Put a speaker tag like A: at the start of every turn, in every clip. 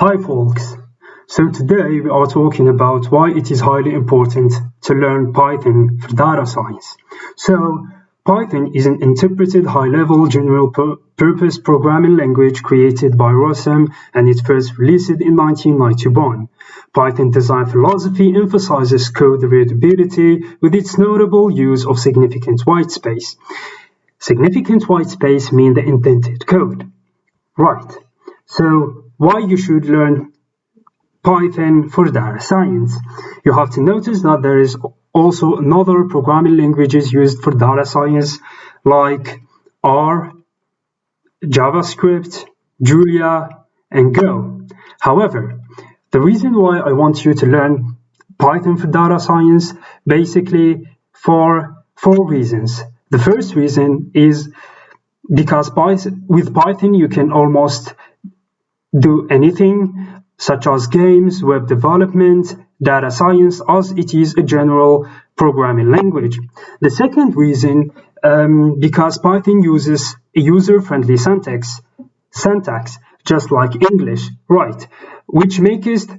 A: Hi folks, so today we are talking about why it is highly important to learn Python for data science. So Python is an interpreted high-level general-purpose programming language created by Rossum and it first released in 1991. Python design philosophy emphasizes code readability with its notable use of significant whitespace. Significant whitespace means the indented code. Right, so why you should learn Python for data science? You have to notice that there is also another programming languages used for data science like R, JavaScript, Julia, and Go. However, the reason why I want you to learn Python for data science basically for 4 reasons. The first reason is because with Python you can almost do anything such as games, web development, data science, as it is a general programming language. The second reason, because Python uses a user-friendly syntax, just like English, right, which makes it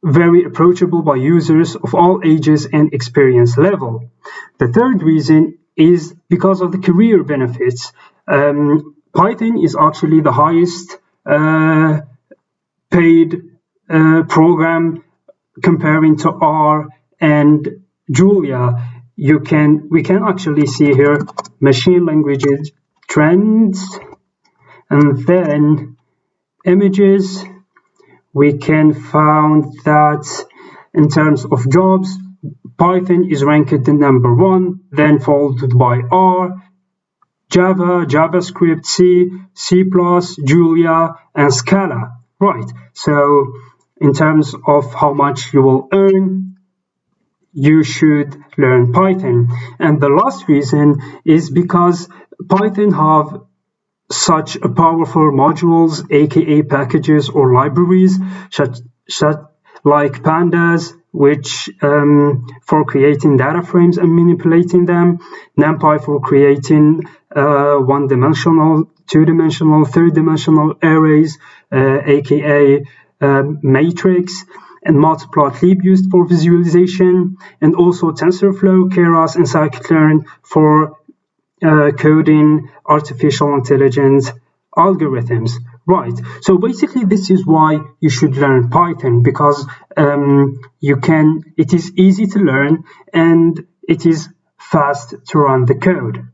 A: very approachable by users of all ages and experience level. The third reason is because of the career benefits. Python is actually the highest paid program comparing to R and Julia. We can actually see here machine languages trends, and then images. We can find that in terms of jobs, Python is ranked the number 1, then followed by R, Java, JavaScript, C, C++, Julia, and Scala. Right, so in terms of how much you will earn, you should learn Python. And the last reason is because Python have such a powerful modules, aka packages or libraries, such like pandas, which for creating data frames and manipulating them, NumPy for creating one-dimensional, two-dimensional, third-dimensional arrays, aka matrix, and matplotlib used for visualization, and also TensorFlow, Keras, and scikit-learn for coding artificial intelligence algorithms. Right, so basically this is why you should learn Python, because it is easy to learn and it is fast to run the code.